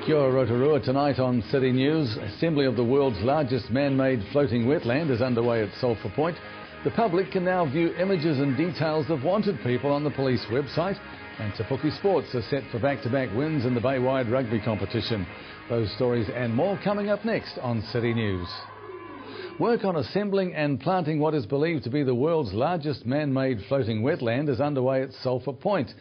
Kia ora, Rotorua. Tonight on City News, assembly of the world's largest man-made floating wetland is underway at Sulphur Point. The public can now view images and details of wanted people on the police website, and Te Puke Sports are set for back-to-back wins in the Bay-wide rugby competition. Those stories and more coming up next on City News. Work on assembling and planting what is believed to be the world's largest man-made floating wetland is underway at Sulphur Point.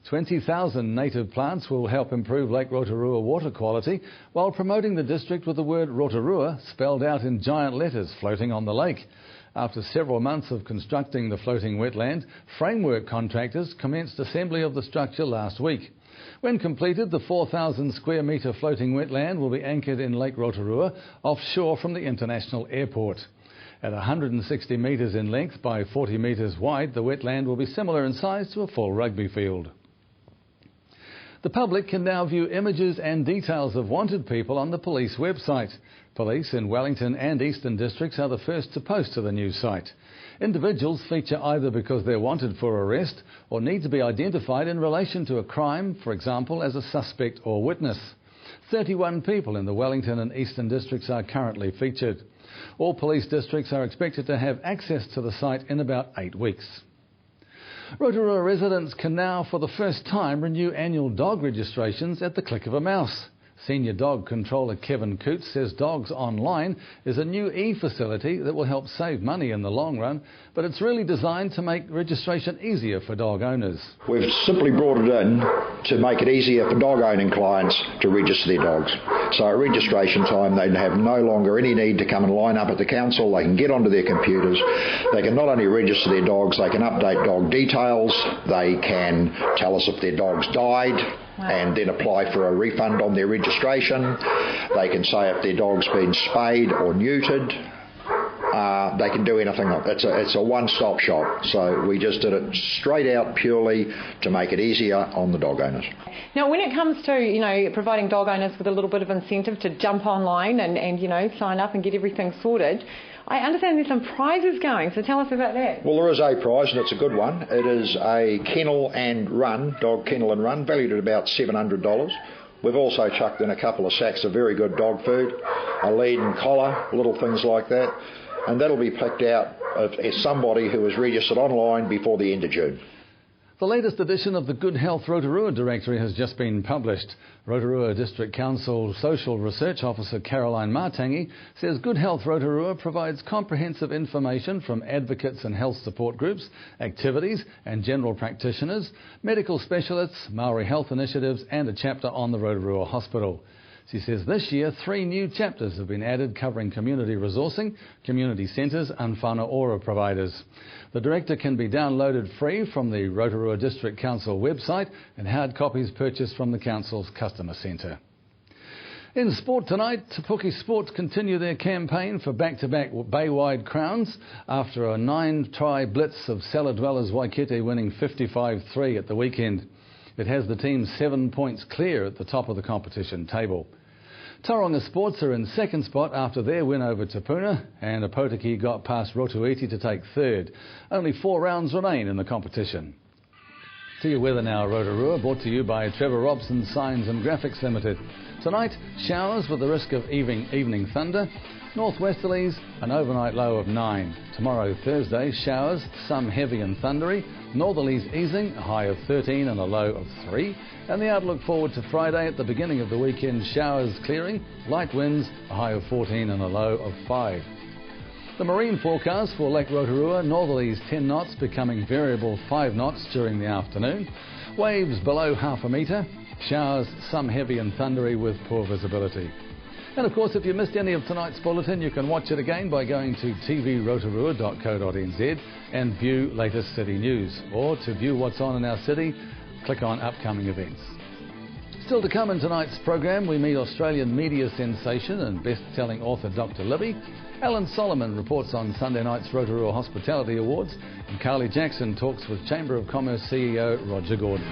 20,000 native plants will help improve Lake Rotorua water quality while promoting the district with the word Rotorua spelled out in giant letters floating on the lake. After several months of constructing the floating wetland, framework contractors commenced assembly of the structure last week. When completed, the 4,000 square metre floating wetland will be anchored in Lake Rotorua offshore from the international airport. At 160 metres in length by 40 metres wide, the wetland will be similar in size to a full rugby field. The public can now view images and details of wanted people on the police website. Police in Wellington and Eastern districts are the first to post to the new site. Individuals feature either because they're wanted for arrest or need to be identified in relation to a crime, for example, as a suspect or witness. 31 people in the Wellington and Eastern districts are currently featured. All police districts are expected to have access to the site in about 8 weeks. Rotorua residents can now for the first time renew annual dog registrations at the click of a mouse. Senior dog controller Kevin Coots says Dogs Online is a new e-facility that will help save money in the long run, but it's really designed to make registration easier for dog owners. We've simply brought it in to make it easier for dog owning clients to register their dogs. So at registration time they have no longer any need to come and line up at the council. They can get onto their computers. They can not only register their dogs, they can update dog details, they can tell us if their dog's died, and then apply for a refund on their registration. They can say if their dog's been spayed or neutered. They can do anything. It's a one-stop shop. So we just did it straight out purely to make it easier on the dog owners. Now, when it comes to, providing dog owners with a little bit of incentive to jump online and sign up and get everything sorted, I understand there's some prizes going, so tell us about that. Well, there is a prize, and it's a good one. It is a kennel and run, dog kennel and run, valued at about $700. We've also chucked in a couple of sacks of very good dog food, a lead and collar, little things like that, and that'll be picked out as somebody who is registered online before the end of June. The latest edition of the Good Health Rotorua Directory has just been published. Rotorua District Council Social Research Officer Caroline Martangi says Good Health Rotorua provides comprehensive information from advocates and health support groups, activities and general practitioners, medical specialists, Maori health initiatives and a chapter on the Rotorua Hospital. She says this year 3 new chapters have been added covering community resourcing, community centres and whānau ora providers. The director can be downloaded free from the Rotorua District Council website and hard copies purchased from the Council's Customer Centre. In sport tonight, Te Puke Sports continue their campaign for back-to-back Bay-wide crowns after a 9-try blitz of cellar dwellers Waikite winning 55-3 at the weekend. It has the team 7 points clear at the top of the competition table. Tauranga Sports are in second spot after their win over Tapuna, and Apotiki got past Rotuiti to take third. Only 4 rounds remain in the competition. To your weather now, Rotorua, brought to you by Trevor Robson Signs and Graphics Limited. Tonight, showers with the risk of evening thunder. Northwesterlies, an overnight low of 9. Tomorrow, Thursday, showers, some heavy and thundery. Northerlies easing, a high of 13 and a low of 3. And the outlook forward to Friday, at the beginning of the weekend, showers clearing, light winds, a high of 14 and a low of 5. The marine forecast for Lake Rotorua, northerlies 10 knots becoming variable 5 knots during the afternoon. Waves below half a metre. Showers, some heavy and thundery with poor visibility. And of course, if you missed any of tonight's bulletin, you can watch it again by going to tvrotorua.co.nz and view latest city news. Or to view what's on in our city, click on upcoming events. Still to come in tonight's program, we meet Australian media sensation and best-selling author Dr. Libby. Alan Solomon reports on Sunday night's Rotorua Hospitality Awards, and Carly Jackson talks with Chamber of Commerce CEO Roger Gordon.